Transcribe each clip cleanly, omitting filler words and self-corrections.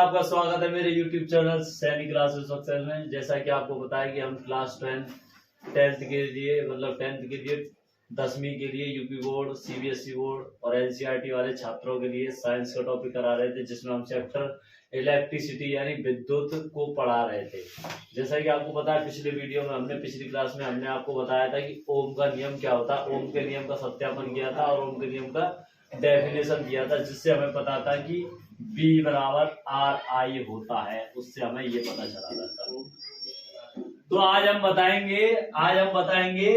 आपका स्वागत है मेरे YouTube चैनल सैनिक क्लासेस सक्सेस में। जैसा कि आपको बताया कि हम क्लास 10th के लिए मतलब 10th के लिए 10वीं के लिए यूपी बोर्ड, सीबीएसई बोर्ड और एनसीईआरटी वाले छात्रों के लिए साइंस का टॉपिक करा रहे थे, जिसमें हम चैप्टर इलेक्ट्रिसिटी यानी विद्युत को पढ़ा रहे थे। जैसा कि आपको पता है पिछली क्लास में हमने आपको बताया था कि ओम का नियम क्या होता है। ओम के नियम का सत्यापन किया था और ओम के नियम का डेफिनेशन दिया था, जिससे हमें पता था कि B बराबर RI होता है। उससे हमें ये पता चला था। तो आज हम बताएंगे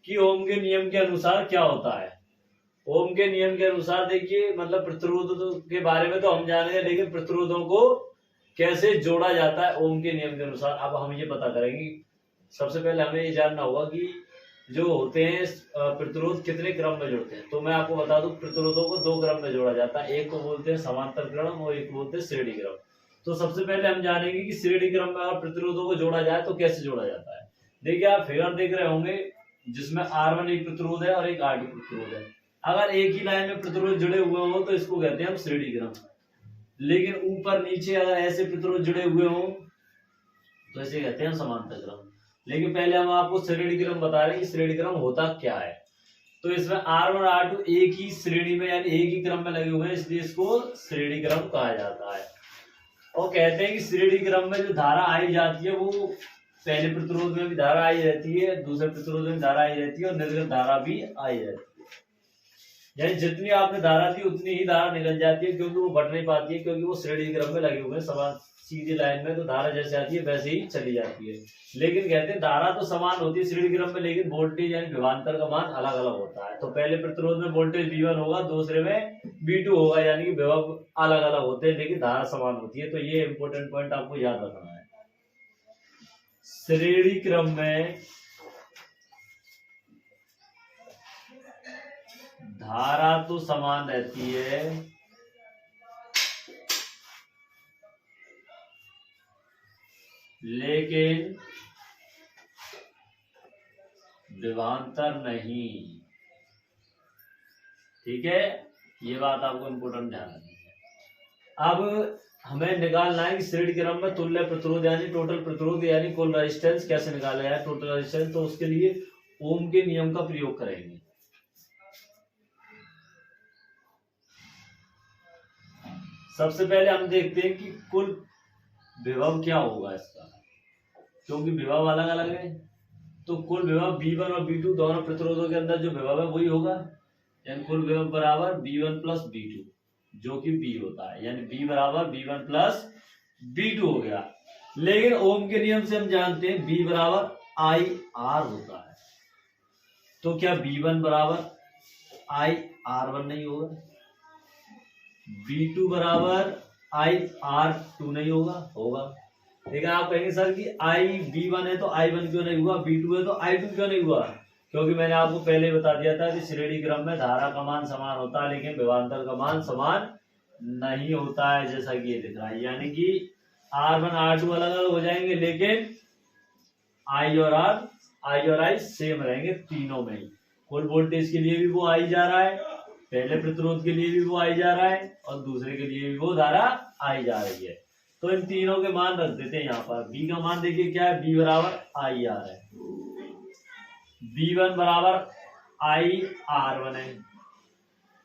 कि ओम के नियम के अनुसार क्या होता है। ओम के नियम के अनुसार देखिए, मतलब प्रतिरोध के बारे में तो हम जानेंगे, लेकिन प्रतिरोधों को कैसे जोड़ा जाता है ओम के नियम के अनुसार अब हम ये पता करेंगे। सबसे पहले हमें ये जानना होगा कि जो होते हैं प्रतिरोध कितने क्रम में जोड़ते हैं। तो मैं आपको बता दूं, प्रतिरोधों को 2 क्रम में जोड़ा जाता है। एक को बोलते हैं समांतर क्रम और एक को बोलते हैं श्रेणी क्रम। तो सबसे पहले हम जानेंगे कि श्रेणी क्रम में अगर प्रतिरोधों को जोड़ा जाए तो कैसे जोड़ा जाता है। देखिए, आप फिगर देख रहे होंगे जिसमें R1 एक प्रतिरोध है और एक R2 प्रतिरोध है। अगर एक ही लाइन में प्रतिरोध जुड़े हुए हो तो इसको कहते हैं हम श्रेणी क्रम। लेकिन ऊपर नीचे अगर ऐसे प्रतिरोध जुड़े हुए हो तो इसे कहते हैं समांतर क्रम। लेकिन पहले हम आपको श्रेणी क्रम बता रहे हैं कि श्रेणी क्रम होता क्या है। तो इसमें R1 और R2 एक ही श्रेणी में यानी एक ही क्रम में लगे हुए हैं, इसलिए इसको श्रेणी क्रम कहा जाता है। और कहते हैं कि श्रेणी क्रम में जो धारा आई जाती है वो पहले प्रतिरोध में भी धारा आई रहती है, दूसरे प्रतिरोध में धारा आई रहती है और निर्गत धारा भी आई रहती है। यानी जितनी आपने धारा दी उतनी ही धारा निकल जाती है, क्योंकि वो बढ़ नहीं पाती है, क्योंकि वो श्रेणी क्रम में लगे हुए हैं समान सीधी लाइन में। तो धारा जैसे आती है वैसे ही चली जाती है। लेकिन कहते हैं धारा तो समान होती है श्रेणी क्रम में, लेकिन वोल्टेज यानी विभवांतर का मान अलग अलग होता है। तो पहले प्रतिरोध में वोल्टेज V1 होगा, दूसरे में V2 होगा, यानी कि विभव अलग अलग होते हैं लेकिन धारा समान होती है। तो ये इंपॉर्टेंट पॉइंट आपको याद रखना है। श्रेणी क्रम में धारा तो समान रहती है, लेकिन विभवांतर नहीं। ठीक है, ये बात आपको इंपोर्टेंट ध्यान रखनी है। अब हमें निकालना है कि श्रेणी क्रम में तुल्य प्रतिरोध यानी टोटल प्रतिरोध यानी कुल रेजिस्टेंस कैसे निकाला जाए, टोटल रेजिस्टेंस। तो उसके लिए ओम के नियम का प्रयोग करेंगे। सबसे पहले हम देखते हैं कि कुल विभव क्या होगा इसका, क्योंकि विभव अलग अलग है। तो कुल विभव V1 और V2 दोनों प्रतिरोधों के अंदर जो विभव है वही होगा, यानी कुल विभव बराबर V1 प्लस V2, जो कि V होता है, यानी V बराबर V1 प्लस V2 हो गया। लेकिन ओम के नियम से हम जानते हैं V बराबर IR होता है। तो क्या V1 बराबर IR1 नहीं होगा? V2 बराबर IR2 नहीं होगा? होगा। लेकिन आप कहेंगे सर कि V1 है तो I1 क्यों नहीं हुआ, V2 है तो I2 क्यों नहीं हुआ? क्योंकि मैंने आपको पहले ही बता दिया था कि श्रेणी क्रम में धारा का मान समान होता है, लेकिन विभवांतर का मान समान नहीं होता है, जैसा कि ये दिख रहा है। यानी कि R1 R2 अलग अलग हो जाएंगे, लेकिन I और I सेम रहेंगे तीनों में ही। कुल वोल्टेज के लिए भी वो आई जा रहा है, पहले प्रतिरोध के लिए भी वो आई जा रहा है और दूसरे के लिए भी वो धारा आई जा रही है। तो इन तीनों के मान रख देते हैं यहाँ पर। B का मान देखिए क्या है, B बराबर IR है, B1 बराबर IR1 है,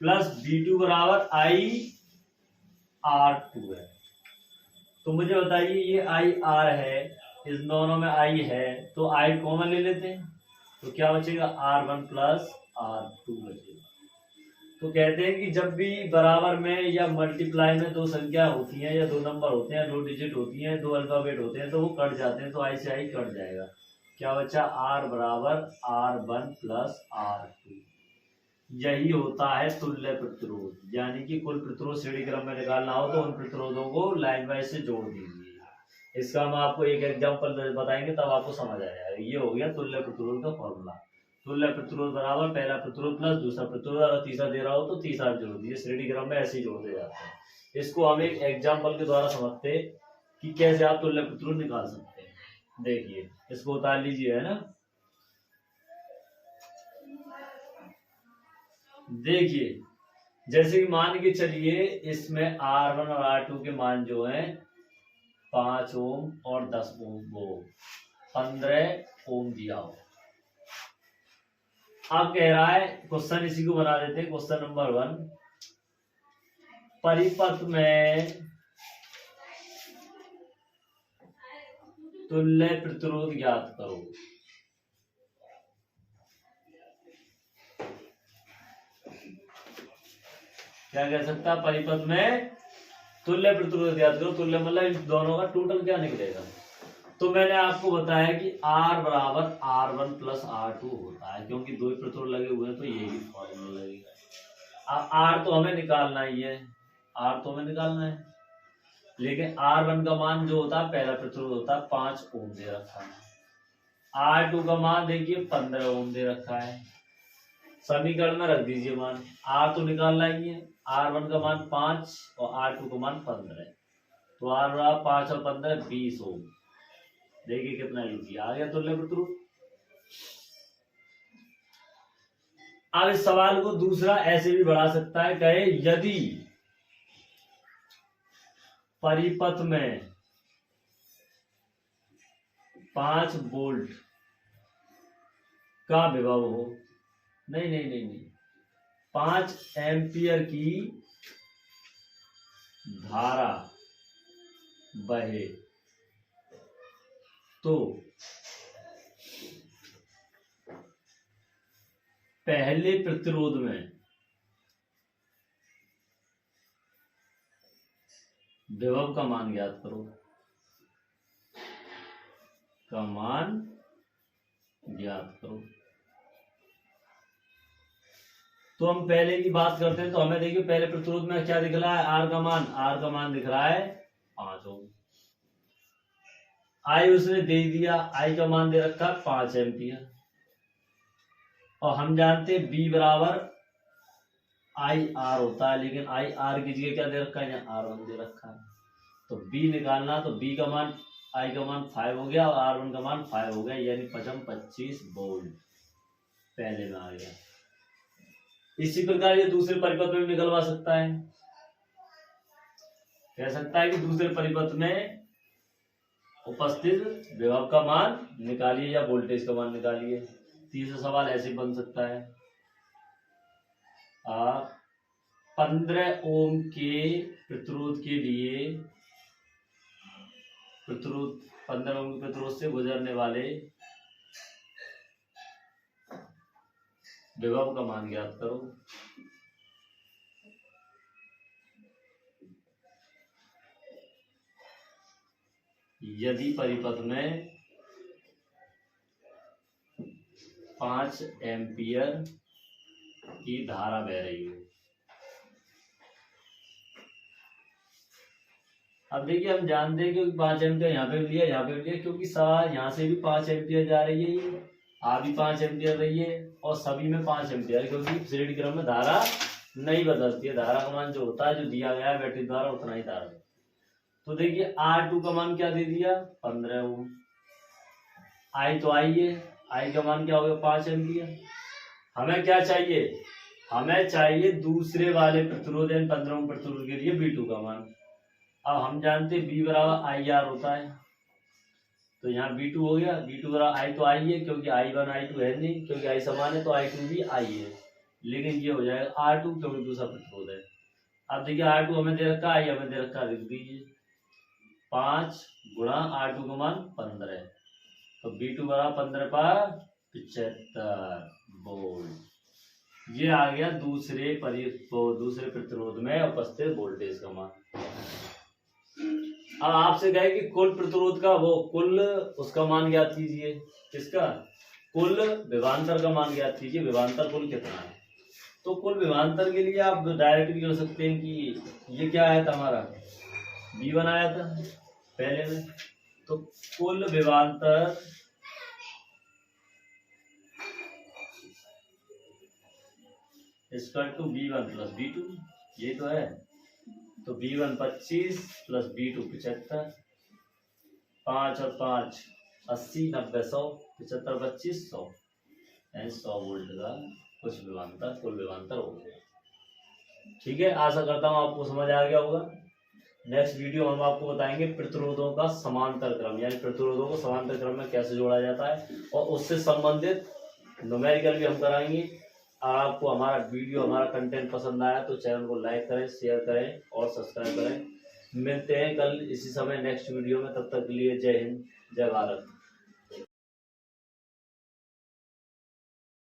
प्लस B2 बराबर IR2 है। तो मुझे बताइए, ये IR है, इस दोनों में I है, तो I कॉमन ले लेते हैं, तो क्या बचेगा R1 प्लस R2 बचेगा। तो कहते हैं कि जब भी बराबर में या मल्टीप्लाई में दो संख्या होती हैं या दो नंबर होते हैं, 2 डिजिट होती हैं, 2 अल्फाबेट होते हैं, तो वो कट जाते हैं। तो I से I कट जाएगा। क्या बचा, R बराबर R1 प्लस R2। यही होता है तुल्य प्रतिरोध। यानी कि कुल प्रतिरोध श्रेणी क्रम में निकालना हो तो उन प्रतिरोधों को लाइन वाइज से जोड़ दीजिए। इसका हम आपको एक एग्जांपल बताएंगे, तब आपको समझ आ जाएगा। ये हो गया तुल्य प्रतिरोध का फॉर्मूला। तुल्य प्रतिरोध बराबर पहला प्रतिरोध प्लस दूसरा प्रतिरोध, अगर तीसरा दे रहा हो तो तीसरा जोड़ दीजिए। श्रेणी क्रम में ऐसे ही जोड़ते जाते हैं। इसको हम एक एग्जाम्पल के द्वारा समझते हैं कि कैसे आप तुल्य प्रतिरोध निकाल सकते हैं। देखिए, इसको उतार लीजिए, है ना। देखिए, जैसे कि मान के चलिए इसमें R1 और R2 के मान जो हैं 5 ओम और 10 ओम, वो 15 ओम दिया हो। अब कह रहा है क्वेश्चन, इसी को बना देते हैं। क्वेश्चन नंबर 1, परिपथ में तुल्य प्रतिरोध ज्ञात करो। क्या कह सकता है, परिपथ में तुल्य प्रतिरोध ज्ञात करो। तुल्य मतलब इन दोनों का टोटल क्या निकलेगा। तो मैंने आपको बताया कि R बराबर R1 प्लस R2 होता है, क्योंकि दो ही प्रतिरोध लगे हुए हैं तो यही फॉर्मूला लगेगा। अब R तो हमें निकालना ही है, R तो हमें निकालना है, लेकिन R1 का मान जो होता है पहला प्रतिरोध होता है 5 ओम दे रखा है। R2 का मान देखिए 15 ओम दे रखा है। समीकरण में रख दीजिए मान, R तो निकालना ही है, R1 का मान 5 और R2 का मान 15, तो R रहा 5 और 15 20 ओम। देखिए कितना इजी आ गया तुल्य प्रतिरोध। अब इस सवाल को दूसरा ऐसे भी बढ़ा सकता है, कहे यदि परिपथ में 5 वोल्ट का विभव हो, नहीं 5 एम्पियर की धारा बहे, तो पहले प्रतिरोध में विभव का मान ज्ञात करो। का मान ज्ञात करो। तो हम पहले की बात करते हैं, तो हमें देखिए पहले प्रतिरोध में क्या दिख रहा है, R का मान दिख रहा है 5 ओम। I उसने दे दिया, I का मान दे रखा 5 एम्पियर, और हम जानते हैं B बराबर IR होता है, लेकिन IR की जगह क्या दे रखा है, यहाँ R1 दे रखा है। तो B निकालना, तो B का मान, I का मान 5 हो गया और R1 का मान 5 हो गया, यानी 25 वोल्ट पहले में आ गया। इसी प्रकार ये दूसरे परिपथ में भी निकलवा सकता है, कह सकता है कि दूसरे परिपथ में उपस्थित विभव का मान निकालिए या वोल्टेज का मान निकालिए। तीसरा सवाल ऐसे बन सकता है, 15 ओम के प्रतिरोध के लिए, प्रतिरोध 15 ओम के प्रतिरोध से गुजरने वाले विभव का मान ज्ञात करो। यदि परिपथ में 5 एम्पियर की धारा बह रही है। अब देखिए हम जानते हैं कि 5 एम्पियर यहाँ पे लिया, यहाँ पे लिया, क्योंकि यहाँ से भी 5 एम्पियर जा रही है, ये आ भी 5 एम्पियर रही है, और सभी में 5 एम्पियर, क्योंकि श्रेणी क्रम में धारा नहीं बदलती है। धारा का मान जो होता है, जो दिया गया है बैटरी द्वारा, उतना ही धारा। तो देखिए R2 का मान क्या दे दिया, 15 ओम। I तो आई है, I का मान क्या हो गया, 5 एम्पियर। हमें क्या चाहिए, हमें चाहिए दूसरे वाले प्रतिरोध 15 ओम प्रतिरोध के लिए B2 का मान। अब हम जानते हैं B बराबर IR होता है, तो यहाँ B2 हो गया। B2 बराबर I तो आई है, क्योंकि I1 I2 है नहीं, क्योंकि I समान है तो I2 भी I है, लेकिन ये हो जाएगा R2, क्योंकि दूसरा प्रतिरोध है। अब देखिए R2 हमें दे रखा है, I हमें दे रखा है, लिख दीजिए 5 गुणा R2 का मान 15, तो B2 बराबर 15 पर 75 वोल्ट। ये आ गया दूसरे प्रतिरोध में उपस्थित वोल्टेज का मान। अब आपसे कहे कि कुल प्रतिरोध का कुल उसका मान ज्ञात कीजिए। किसका, कुल विभवांतर का मान ज्ञात कीजिए, विभवांतर कुल कितना है। तो कुल विभवांतर के लिए आप डायरेक्ट भी कर सकते हैं कि ये क्या आया था हमारा, V1 आया था पहले में, तो कुल विभवांतर equal to V1 plus V2, ये तो है। तो V1 25 प्लस V2 75, 5 और 5 80, 90 100, 75 25 100, 100 वोल्ट का कुछ विभवांतर, कुल विभवांतर हो गया। ठीक है, आशा करता हूँ आपको समझ आ गया होगा। नेक्स्ट वीडियो हम आपको बताएंगे प्रतिरोधों का समांतर क्रम, यानी प्रतिरोधों को समांतर क्रम में कैसे जोड़ा जाता है, और उससे संबंधित न्यूमेरिकल भी हम कराएंगे। अगर आपको हमारा वीडियो, हमारा कंटेंट पसंद आया तो चैनल को लाइक करें, शेयर करें और सब्सक्राइब करें। मिलते हैं कल इसी समय नेक्स्ट वीडियो में, तब तक के लिए जय हिंद, जय भारत।